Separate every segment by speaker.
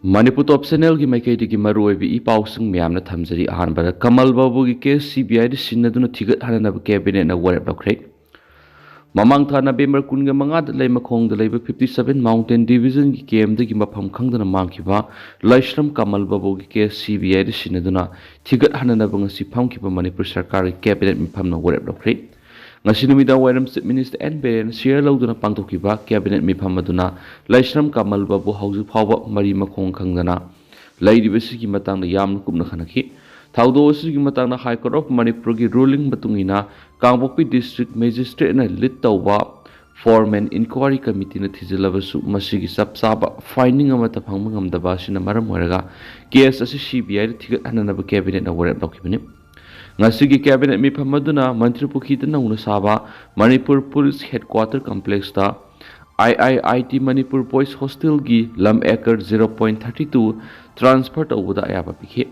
Speaker 1: Manipur top channel ki maikei ki maroi bi ipausing myamna thamjari ahanbada Kamal Babu ki case CBI di sinaduna thigat hanana cabinet na warep loukhre mamang thana November kunga manga da lei makhong da leiba 57 Mountain Division ki KM da ki mapham khangdana mangkhiba Laishram Kamal Babu ki case CBI di sinaduna thigat hanana banga sipam khiba Manipur sarkar cabinet mipham na warep loukhre ngasi numida wairam Chief Minister and Beren share lauduna pangtokhiba cabinet mipham aduna Laishram Kamal Babu hauju phawa mari makhong khangdana lairibasigi matangna yamna kupna khanaki thaudo asigi matangna High Court of Manipur ki ruling matungina Kangpokpi District Magistrate na lit tawba foreman inquiry committee na thijalabasu masigi sapsaba finding amata phangma ngamdaba sina maram oiraga case asi CBI thigat hananaba cabinet na warep laukibani ngasigi cabinet mipham aduna mantri pukhita nauna saba Manipur Police Headquarter Complex ta IIIT Manipur Boys Hostel gi lam acre 0.32 transfer tawda ayaba pikhe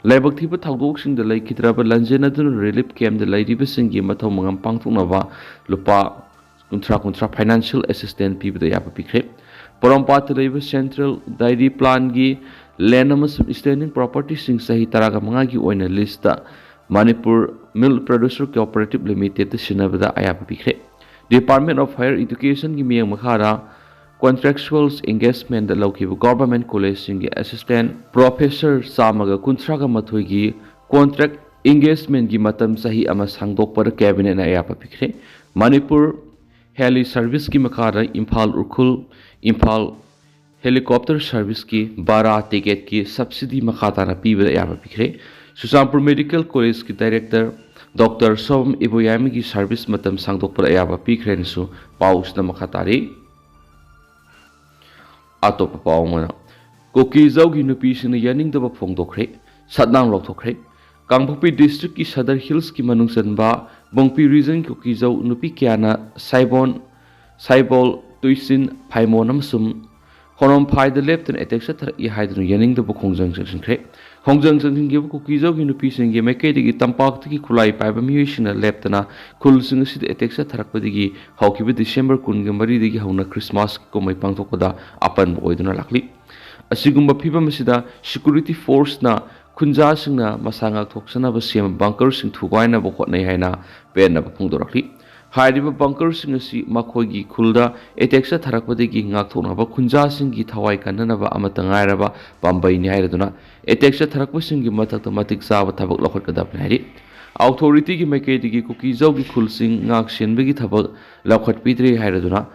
Speaker 1: laibak thiba thawdok sing da lai kitraba lanjena dun relief camp da lai riba sing gi mathau mangam pangthoknaba lupa kuntra financial assistance piba da yaba pikhe porompat leiba central dairy plan gi land amas standing property sing sahi taraga manga gi oina list ta Manipur Milk Producer Cooperative Limited sinabada ayaba pikhe Department of Higher Education ki miyang makhara contractual engagement da laukibu government college sing assistant professor samaga kuntraga mathoi gi contract engagement gi matam sahi ama sangdok par cabinet na ayapa pikre Manipur heli service ki makhara Imphal Urkhul Imphal helicopter service ki 12 ticket ki subsidy makhata na piba ayapa pikre Susampur Medical College ki director Dr. Som Iboyami ki service matam sangdok par ayapa pikre nisu paus na makhatari atop paumana Kuki zaugi nupi sina yaning daba phongdokhre Shutdown laothokhre Kangpokpi district ki Sadar Hills ki manungsanba Bongpi region Kuki zau nupi kyana Saibol Tuisin Paimonam sum Honom phai the left and attack sathar I haidru yaning daba khongjang khre Hongjang Sangin give Kuki zaugi nupi singe mekedi tampak ki khulai paiba miyosina left na khul sing sid attack satharakpadigi haukiba December kunga mari digi hauna Christmas ko mai pangthokpada apan oiduna lakli asigumba phibam sida security force na khunja singna masanga thoksana ba sem bunker sing thugaina ba khotnai haina penna ba phungdorakli hairiba bunker sing asi makhoigi khulda attack satharakpadigi ngakthona ba khunja sing gi thawai kanana ba amata ngairaba pambai ni hairaduna attack satharakpa sing gi mathakta matik sawa thabak lokhot kadap hairi authority ki maikedi ki Kuki zau ki khulsing ngak senbegi thabak lokhot pidri hairaduna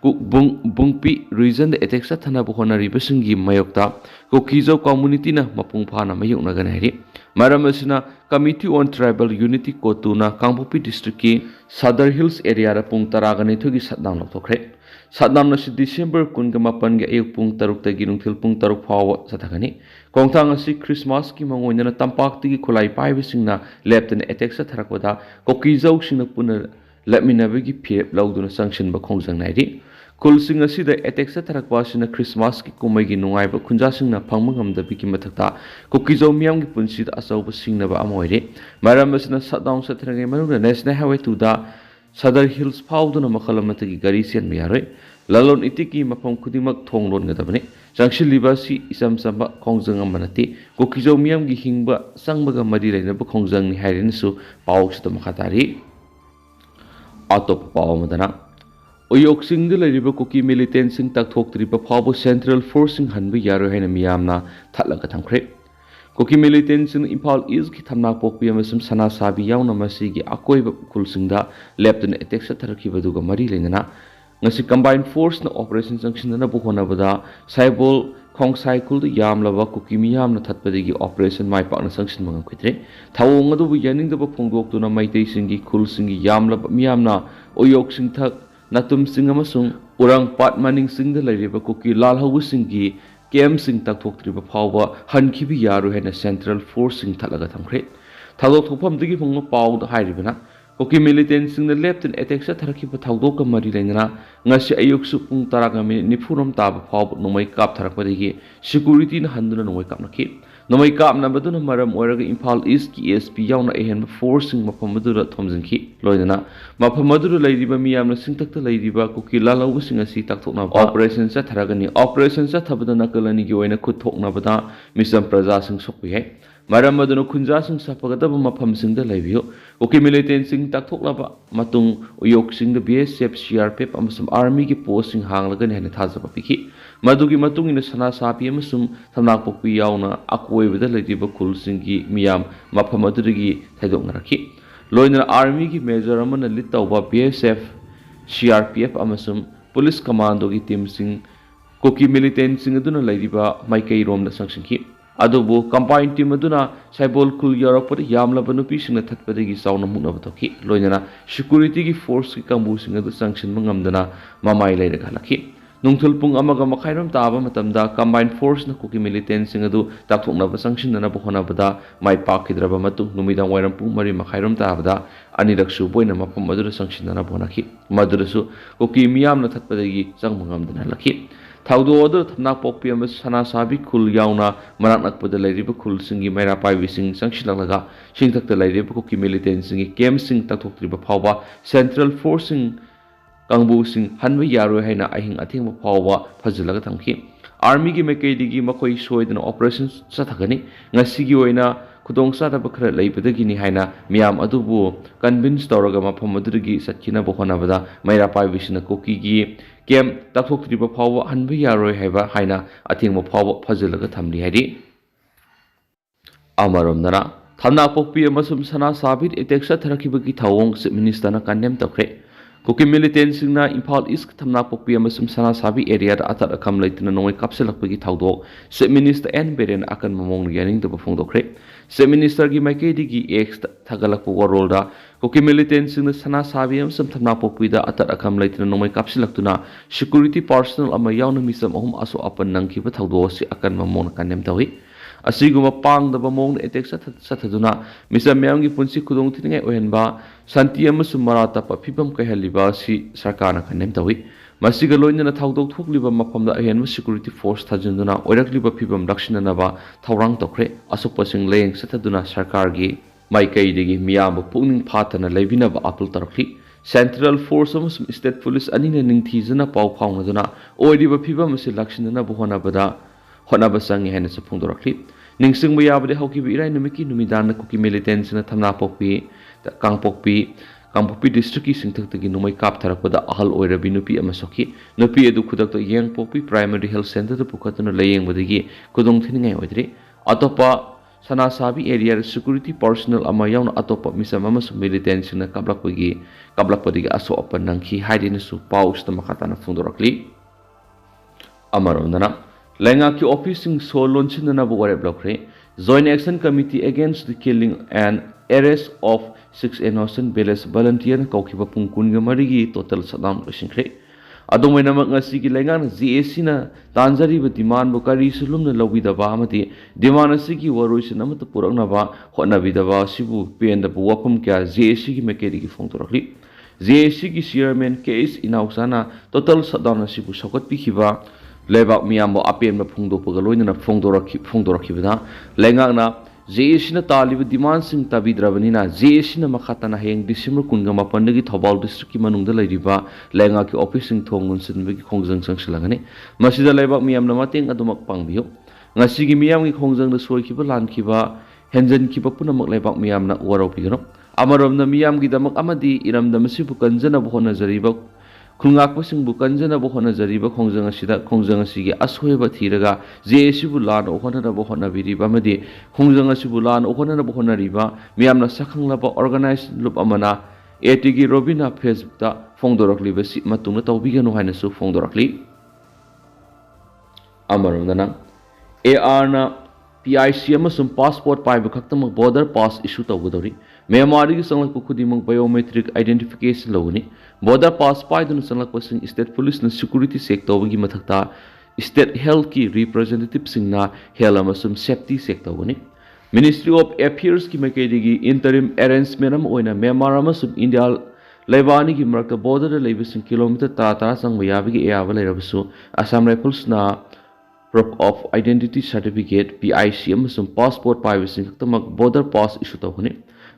Speaker 1: bungpi region the attack sathana ba honari basingi mayokta Kuki zau community na mapung phana mayokna gan hairi maram asina Committee on Tribal Unity Kotuna Kangpokpi District ki Sadar Hills area ra pung taragani thogi shutdown laothokhre shutdown na December 18 ge ayuk pung 3 ta gi nungthil pung 3 phawa sathagani kongthang asi Christmas ki mangoina tampak ti gi khulai paibe singna lepten attack satharakpada Kuki zau singna puna latminabe gi phep lauduna sanction ba khongjang nairi kul sing asi da attack satharakpa sina Christmas ki kumai gi nungai ba khunja singna phangmangam da biki mathakta Kuki zau miyam gi punsi da asau ba singna ba amoire maram asina shutdown sathrage manung national highway 2 da Sadar Hills fauduna makhalamata gi gari sen miyaroi lalon itiki mapam khudimak thonglon gadabani jangshil libasi isam samba khongjang amanati Kuki zau miyam gi hingba sangbaga mari leina ba khongjang ni hairin su paus da makhatari atop pawmadana Ayuk sing de lariba Kuki militant sing takthoktriba phawbo central forcing hanbu yaro haina miyamna thatlaga thamkhre Kuki militant sing Imphal East ki thamna pokpi amasum sana sabi yauna masigi akoiba khulsingda lepten attack satharakhiba duga mari lengana ngasi combined force na operation sanction na bu honabada Saibol khongsai khul yamlaba Kuki miyamna thatpadigi operation mai pakna sanction mangam khitre thawong adu bu yaning da phongdok tuna maitei singi khul singi yamlaba miyamna oyok sing thak natum sing amasung urang pat maning sing da lairiba Kuki lalhawu singi kem sing takthoktriba phawba hankhibi yaru hena central force sing thalaga thamkhre thadok thopam digi phongma paw da hairibana Kuki militant sing the left and attack satharakhiba thawdok ka mari lengana ngasi ayuk su pung taraga mi nifuram taba phawb nomai kap tharakpadigi security na handuna nomai kap nakhi nomai kap na baduna maram oiraga Imphal East ki ASP yauna ehenba force sing mapam madura thomjingki loina mafam aduru leiriba miyamna singtakta leiriba kuki lalauba singasi takthokna operation sa tharagani operation sa thabada nakalani gi oina khuthokna bada misam praja sing sokpi hai maram adunu khunja sing sapagadaba mafam singda leibiyo kuki militant sing takthokla matung uyok sing da BSF CRPF amasum army gi post sing hanglagani hena thajaba piki madugi matung ina sana sapi amasum thamnak pokpi yauna akoibada leiriba khul singgi miyam mafam adurigi thaidokna rakhi loina army ki major amana lit tawba BSF CRPF amasum police commando gi team sing Kuki militant sing aduna leiriba maikai rom na sangsingki adubu combined team aduna saibol kul yaropad yamlaba nupi sing thatpadagi sauna munaba toki loina security ki force ki kambu sing adu sanction mangamdana mamai leiraga lakhi nungthul pung amaga makhairam taba matamda combined force na kuki militant sing adu takthokna ba sanction na bohona bada mai pakidraba matung numidang wairam pung mari makhairam tabada aniraksu boina mapam adura sanction na bonakhi madurasu kuki miyam na thatpadagi sang mangamdana lakhi thaudo odur thna pokpi am sana sabi khul yauna manak nakpada leiriba khul singi maira pai wising sangshilalaga singtakta leiriba kuki militant singi kem sing takthoktriba phawba central forcing kangbu sing hanwa yaro haina ahing athing phawba phajalaga thamki army gi mekaidigi makoi soidana operation sathagani ngasi gi oina khudong sada bakra leibadagi ni haina miyam adubu convince tawraga mafam adurigi satkina bohona bada maira pai wisina kuki gi kem takthoktriba phawba hanba yaroi haiba haina athingma phawba phajalaga thamli haidi amaromdana thamna pokpi amasum sana sabit eteksa tharakibagi thawong se minister na kandem tokre kuki militant singna imphal east thamna pokpi amasum sana sabi area da atat akam leitna nongoi kapselakpagi thawdok se minister n beren akan mamong yaning da phongdokre se minister gi maike digi ex thagalakpo warol da kuki militant singna sana sabi amasum thamna pokpi da atat akam leitna nongoi kapselaktuna security personnel ama yauna misam ahum aso apan nangkiba thawdo si akan mamong kandem tawi asiguma pangdaba mong attack sathaduna misam myamgi punsi khudong thingai ohenba santi amasum marata pa phibam kaihaliba si sarkarna khanem tawi masiga loinana thawdok thokliba mafamda ahenma security force thajunduna oirakliba phibam lakshinanaba thawrang tokre asopasing leng sathaduna sarkargi maikai degi miyam pungning phatana leibinaba apul tarakli central force amasum state police anina ningthijana pau phawnaduna oiriba phibam se lakshinana bohona bada honaba sangi hena se phungdorakli ningsing bayabade haukibi irai numiki numidana kuki militant na thamna pokpi kangpokpi district ki singthakgi numai kap tharakpada ahal oirabi nupi amasoki nupi edu khudakta yang pokpi primary health center da pukatuna layeng badagi kudong thiningai oidri atopa sana sabi area security personnel ama yauna atopa misam ama militant na kablakpadi aso apan nangki haidina su paus ta makatana phungdorakli amarondana Lenga ki officing so launchinana warep loukhre Joint Action Committee Against the Killing and Arrest of 6 innocent baseless volunteer kaukiba pungkunga marigi total shutdown losingkhre adomainamak ngasi ki lenga GAC na tanjariba demand bo kari sulumna lobidaba amati demand asigi waroisin amata puraknaba hotnabidaba sibu penda bu wapum kya GAC ki mekeri ki phongtorakli GAC ki chairman case inausana total shutdown asibu sakot pikhiba lebak miyambo apen ma phungdo pagaloina phongdorakhibada lengakna JAC na taliba demand sing tabidrabani na JAC na makhatana heng December 18 gi Thobal district ki manungda leiriba lenga ki office sing thongun sinbegi khongjang sangsilagani masida lebak miyamna mateng adumak pangbiyo ngasi gi miyam gi khongjang da soikiba lankhiba henjan ki papunamak lebak miyamna warau pigano amaromna miyam gi damak amadi iramda masibu kanjana bohona jariba khungak pasing bukan jana bohona jariba khongjang asigi asoiba thiraga JAC bu lan ohona na bohona biriba madi khongjang asibu lan ohona na bohona riba miyamna sakhanglaba organized loop amana ATG Robina Facebook ta phongdorakli basi matungna tawbigano haina su phongdorakli amarondana AR na PIC amasum passport paiba khaktamak border pass issue tawgodori Myanmar gi sanglakpa khudimang biometric identification lawni border pass paiduna sanglakpa sing state police na security sector gi mathakta state health ki representative singna health amasum safety sector wani Ministry of Affairs ki makaidigi interim arrangement am oina Myanmar amasum India laibani gi marakta border da laibasing kilometer ta sang mayabigi aya balerabasu Assam Rifles na proof of identity certificate PIC amasum passport paibasing khaktamak border pass issue tawni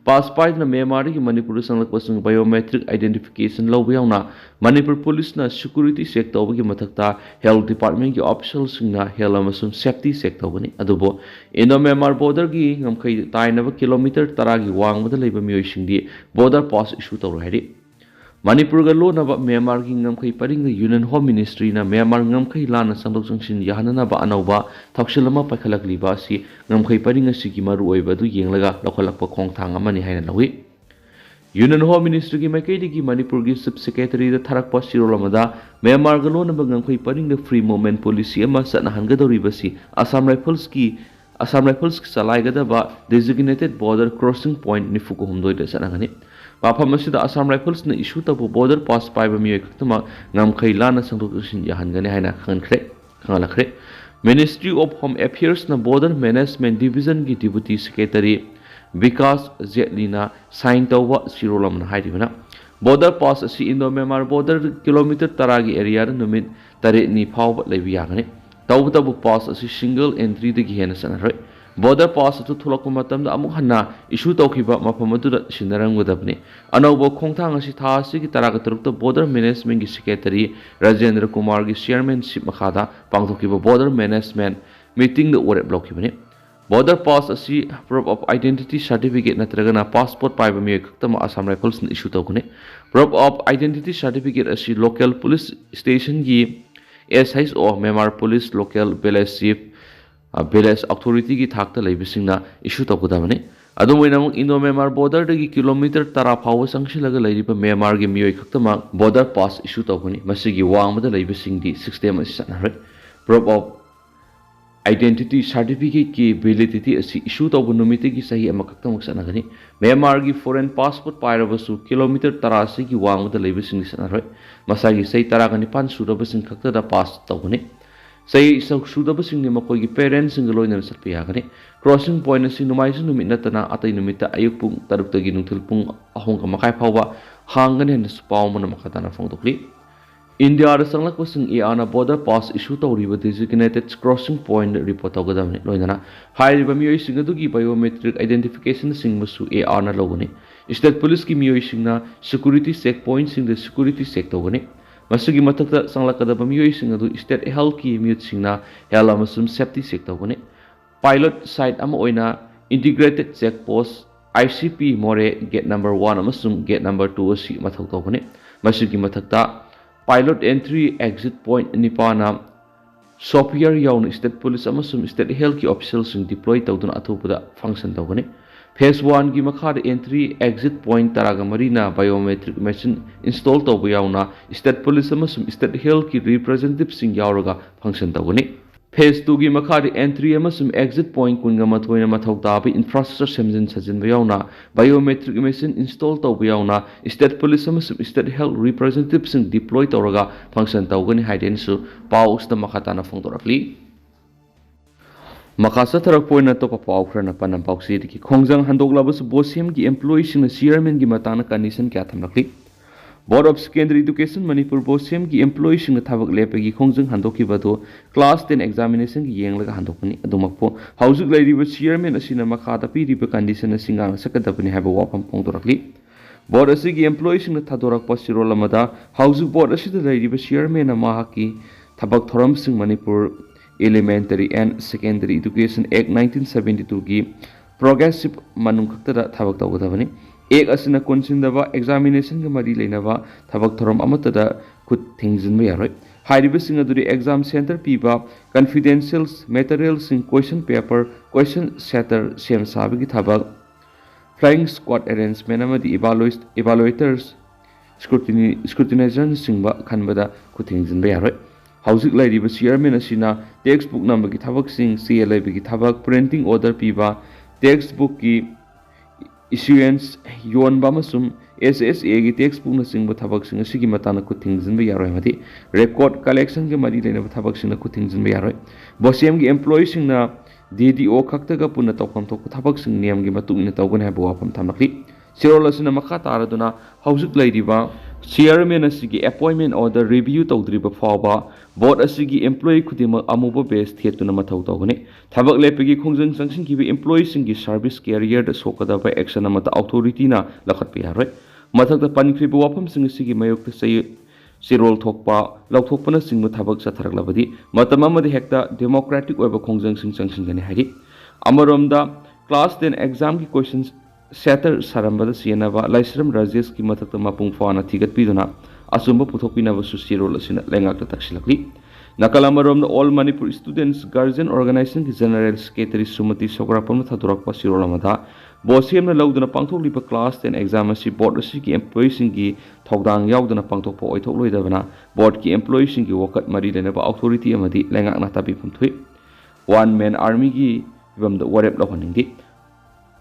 Speaker 1: pass पाइदना Myanmar की Manipur संलक्पसंग biometric identification लौब याउना Manipur police na security check तौबगी मथक्ता health department की officials सिंगना health अमसुम safety check तौबनी अदुबो Indo Myanmar border की ngamkai ताइनब kilometre 10 की वांगबद लेबा मियोइसिंगदी border pass issue तौर हैदि Manipur ga lo na ba Myanmar ki ngamkai paring the Union Home Ministry na Myanmar ngamkai lana sangdok sangsin yahana ba anauba thaksilama pakhalak liba si ngamkai paring si ki maru oiba du yenglaga lokhalak pa khongthang amani haina lawi Union Home Ministry ki makai di ki Manipur gi sub secretary da tharak pa sirolamada Myanmar ga lo na ba ngamkai paring the free movement policy ama sana hangadori ba si Assam Rifles ki salai ga da ba designated border crossing point ni fuko humdoi da sana ngani Mipham asida Assam Rifles na issue tabu border pass paiba miyoy kaktama ngamkai lana sangdoksin yahangani haina khangalakre Ministry of Home Affairs na Border Management Division ki Deputy Secretary Vikas Zetlina sign tawwa sirolam na haidibana Border pass asi Indo Myanmar border kilometer 10 gi area da numit tare ni phawba leibi yagani tabu pass asi single entry de gi hena sanaroi Border pass to thulakpa matamda amuk hanna issue tawkhiba mafam aduda sinarangudabni anauba khongthang asi tha asi ki taraga tarukta border management ki secretary Rajendra Kumar ki chairmanship makhada pangthokiba border management meeting the warep blockibani border pass asi proof of identity certificate natragana passport paiba mi kaktama Assam Rifles na issue tawkune proof of identity certificate asi local police station ki SHO Myanmar police local village chief village authority की थाकता लेबिसिंगना issue तौगदाबने अदुमोइना Indo Myanmar border दगी kilometre 10 फाव संगसिलगा लेरिबा Myanmar गी मियोय खक्तमा border pass issue तौगनी मसिगी वांगमदा लेबिसिंगदी system असनहरे proof of identity certificate की validity asi issue तौब नुमिति की सही अमा खक्तम सनगनी Myanmar गी foreign passport पाइरबसु किलोमीटर 10 से की वांगमदा लेबिसिंग सनहरे मसागी सही 10 गनि 5 सुरबसिंग खक्तदा pass तौगनी Say so suitable singing Makogi parents in the loiner Sapiagani, crossing point a sinumize Numinatana at a numita Ayuk Tarutagin Tilpung Ahonga Makai Pawa, Hangan and Spauman Makatana from the clip. In the other Sanglak was in Iana border pass issue to river designated crossing point report of the Loinana, High River Singadugi biometric identification sing Musu Iana Logoni. Is that police Kimio security checkpoints in the security sector? Masugi matakta sanglakada bamiyoy singadu state health ki mute singna health amasum safety sector gone pilot site ama oina integrated check post ICP more gate number 1 amasum gate number 2 asi mathak tawgone masugi matakta pilot entry exit point nipana software yawn state police amasum state health ki officials sing deploy tawduna athopada function tawgone Phase 1 की मखाद entry exit point तरागा Marina biometric machine install तो बुयाउना state police अमसुम state health की representative सिंग यावरगा function तवगनी Phase 2 की मखाद entry अमसुम exit point Kunga मतोइना मथौताबी infrastructure सेमजिन Sajin बुयाउना biometric machine install तो बुयाउना state police अमसुम state health representative सिंग deploy तवरगा function तवगनी हाइडेंसु पाउस द मखाताना फोंदोरकली Makasa tarak point na to papaukra na panampauk si ki khongjang handoglabas bosiem ki employees na chairman ki matana condition kya thamlakli Board of Secondary Education Manipur bosiem ki employees na thabak lepe ki khongjang handoki bado class 10 examination ki yenglaga handokni adumakpo hausuk lairiba chairman asina makhata pi riba condition asingang sakadapani haba wapam pongdorakli Board asi ki employees na thadorak pasirolamada hausuk board asida lairiba chairman na mahaki thabak thoram sing Manipur Elementary and Secondary Education Act 1972 की progressive manung खक्तदा थबक तौगदबनी एक असना कोनसिंदबा examination के मरी लेनबा थबक थरम अमतदा खुद थिंगजिन यारोय हाइरिबा सिंग अदुरी exam center पीबा confidential materials in question paper question setter सेम साबगी थबक flying squad arrangement अमदी evaluators scrutinizers सिंगबा खनबदा खुद थिंगजिन यारोय Hausik lairiba chairman asina textbook number ki thabak sing CLA ki thabak printing order piba textbook ki issuance yon bamasum SSA ki textbook na sing ba thabak sing asigi matana ku thingzin ba yaroi mati record collection ke mari lena ba thabak sing na ku thingzin ba yaroi bosem ki employee sing na DDO khakta ga punna tawkam to ku thabak sing niam gi matung ina tawgan ha ba wapam thamlakli Sirol asina makha taraduna hausik lairiba chairman asigi appointment order review tawdriba fawba board asigi employee khudima amuba base thetuna mathau tawgani thabak lepegi khongjang sangsing ki employees singi service career da sokadaba action amata authority na lakhatpi haroi mathak da pankriba wafam sing asigi mayok ta say sirol thokpa lauthokpana singma thabak sathaраklabadi matam amadi hekta democratic oiba khongjang sing sangsing gani hari amaromda class 10 exam ki questions setter sarambada sienaba laisram rajesh ki mathakta mapung fauna thigat piduna asumba puthokpina basu sirol asina lengak ta taksilakli nakalamaromda all Manipur students guardian organization ki general secretary sumati sograpam thaturakpa sirol amada bosemna lauduna pangthokliba class 10 exam asi board asi ki employees singi thogdang yauduna pangthokpa oithokloidabana board ki employees singi wakat mari lenaba authority amadi lengak na tabi pumthui one man army gi bamda warep lawaningdi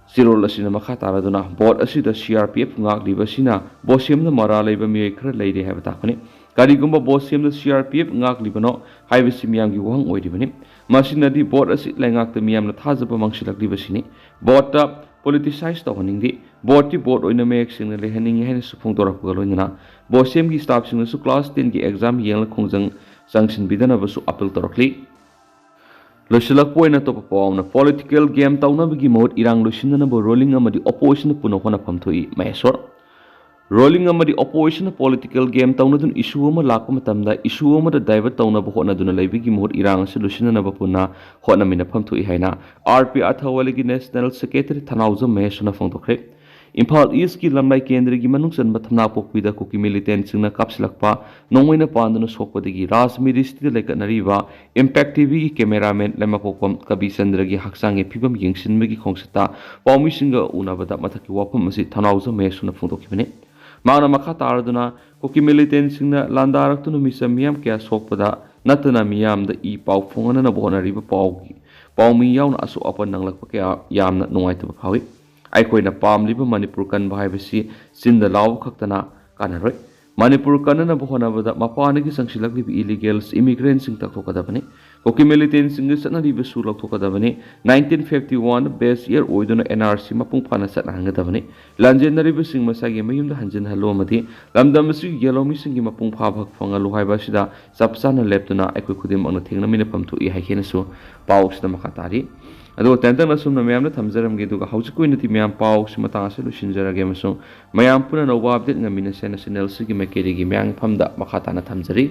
Speaker 1: sirol asina makha taraduna board asida CRPF ngak libasina bosemna mara leiba mi khra leide haba takani karigumba bosemna CRPF ngak libano haibasi miyam gi wang oidibani masinadi board asi lengak ta miyam na thajaba mangsilak libasini board ta politicize tawhaningdi board ti board oina mek sing le haning hen sufung torak galoina bosem gi staff sing su class 10 gi exam yeng khongjang sanction bidana basu appeal torakli losilak poina to pawna political game tawna bigi mod irang losinna bo rolling amadi opposition puno hona phamthui mahesor rolling amadi opposition political game tawna dun issue ama lakpa matamda issue ama da divert tawna bo hona dun leibigi mod irang se losinna ba puna hona mina phamthui haina RP athawali gi national secretary thanauza mahesona phongtokre Imphal East ki lamlai kendra gi manung san mathna pokpida Kuki militant singna kapsilakpa nongmoina panduna sokpadagi Raj Ministry laikanariba Impact TV gi cameraman lema pokpam Kabi Chandra gi haksang e phibam yengsinbagi khongsata paumi singa unabada mathaki wapam asi thanauza mesuna phongtokibane mauna makha taraduna Kuki militant singna landaraktunu misam miyam kya sokpada natana miyam da I pau phongana na bonariba paumi yauna asu apan nanglakpa kya yamna nungaitaba phawi aikoina pamliba Manipur kan bhaibasi sinda law khaktana kanaroi Manipur kanana bohonabada mapanagi sangsilaklibi illegals immigrants sing taktokadabani Kuki militant sing sanariba su laktokadabani 1951 base year oiduna NRC mapung phana sathangadabani lanjenariba sing masagi mayumda hanjin halo madi lamdamasi yelomi singi mapung phabak fangalu haibasida sapsana leptuna aikoi khudim angna thengna mina pamthu I haikenasu pawsida makatari ado tentang nasum na mayam na thamjaram ge duga hausikoi nati mayam paw simata ase lu sinjarage maso mayam puna no update ngamina national sigi mekeri gi mayang phamda makhata na thamjari